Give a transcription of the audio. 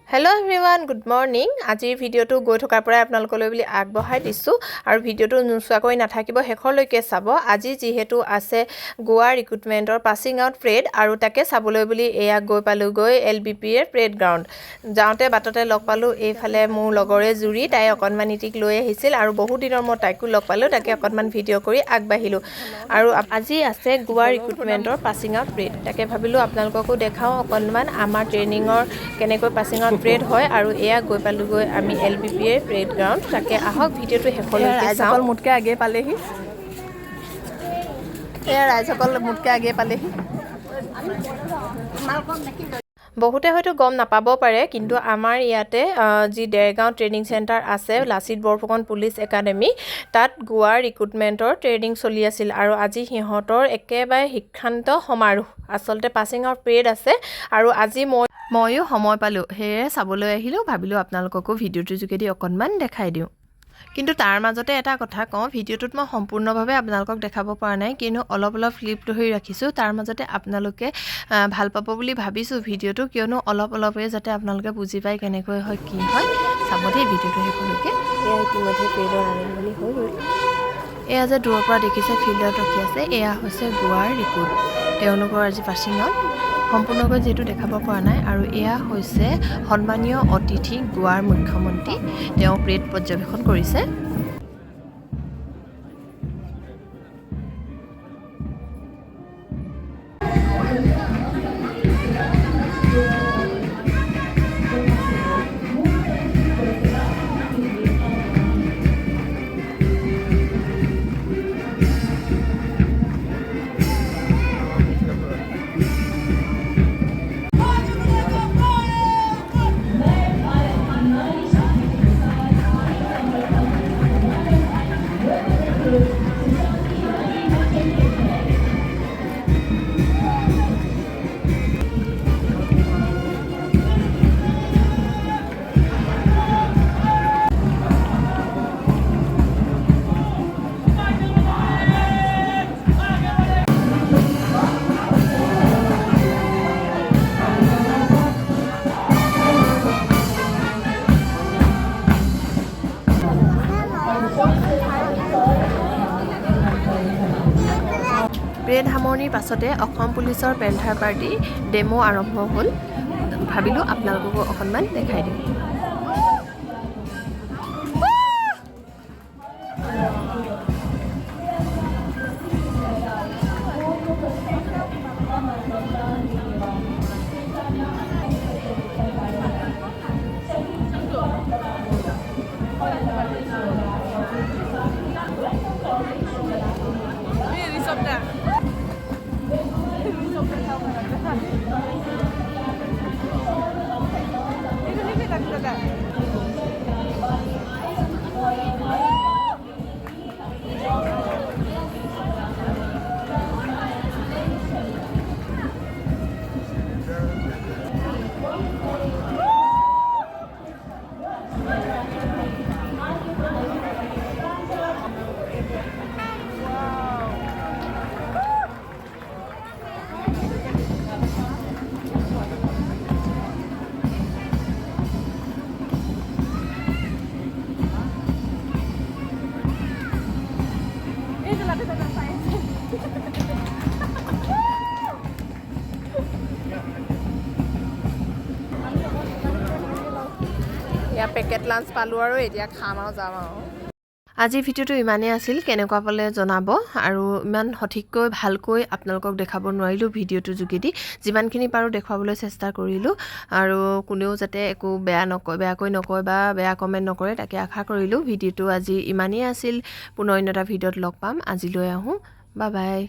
Hello everyone, good morning. Ajir video to goi thokar pora apnalokole boli agbohai disu aru video to nusakoi nathakibo hekhorloike sabo. Aji jihetu ase Goa recruitment or passing out parade aru take saboloi boli eya goi palu goi LBP parade ground. Jaote batote log palu ephale mur logore juri tai okonman itik loi ahisil aru bohu dinor mo taiku log palu take okonman video kori agbahilu. Aru aji ase Goa recruitment or passing out parade. Take bhabilu apnalokoku dekhao okonman amar training or kenekoi passing out parade হয় আৰু এয়া গৈ পালো গৈ আমি LBP parade ground তাকে আহক ভিডিওটো হেখলৈকে চাও মুটকে আগে পালেহি এয়া ৰাইজসকল মুটকে আগে পালেহি বহুতে হয়তো গম নাপাব পাৰে কিন্তু আমাৰ ইয়াতে জি দেৰগাঁও ট্ৰেনিং সেন্টাৰ আছে লাচিত বৰফুকন পুলিচ একাডেমি তাত গোৱা ৰিক্ৰুটমেন্টৰ ট্ৰেনিং চলি আছিল আৰু আজি হিহঁতৰ একেবাৰে শিক্ষান্ত সমাৰোহ আসলতে পাসিং আউট পেৰেড আছে আৰু আজি ময়ো সময় পালো হে চাবলৈ আহিলো ভাবিলো আপোনালোককো ভিডিওটো যোগেদি অকনমান দেখাই দিও কিন্তু তাৰ মাজতে এটা কথা কওঁ ভিডিওটোত মই সম্পূৰ্ণভাৱে আপোনালোকক দেখাব পৰা নাই কিন্তু অলপ ক্লিপ ধৰি ৰাখিছো তাৰ মাজতে আপোনালোকে ভাল পাব বুলি ভাবিছো ভিডিওটো কিয়নো অলপে যাতে আপোনালোকে বুজি পায় কেনেকৈ হয় কি হয় চাবদে ভিডিওটো হেকলৈকে এয়া ইতিমধ্যে পেৰেডৰ আৰম্ভণি হৈ গ'ল এয়া যে দূৰৰ পৰা দেখিছে ফিল্ডত ৰখি আছে এয়া হৈছে গোৱাৰ ৰিক্ৰুট তেওঁলোকৰ আজি পাছিং আউট সম্পূৰ্ণকৈ যেটো দেখাব পৰা নাই আৰু এয়া হৈছে সন্মানীয় অতিথি গোৱাৰ মুখ্যমন্ত্ৰী তেওঁ প্ৰেড পৰ্যবেক্ষণ কৰিছে প্ৰেড হামনিৰ পাছতে অসম পুলিচৰ পেন্থাৰ পাৰ্টি ডেমো আৰম্ভ হ'ল ভাবিলো আপোনালোককো অকনমান দেখাই দিম या পেকেট লাঞ্চ পালো আৰু এতিয়া খাম আৰু যাম আৰু আজি ভিডিওটো ইমানেই আছিল কেনেকুৱা পালে জনাব আৰু ইমান সঠিককৈ ভালকৈ আপোনালোকক দেখাব নোৱাৰিলো ভিডিওটো যোগেদি যিমানখিনি পাৰো দেখাবলৈ চেষ্টা কৰিলো আৰু কোনেও যাতে একো বেয়াকৈ নকয় বা বেয়া কমেন্ট নকৰে তাকে আশা কৰিলো ভিডিওটো আজি ইমানেই আছিল পুনৰ এটা ভিডিওত লগ পাম আজিলৈ আহো বাই বাই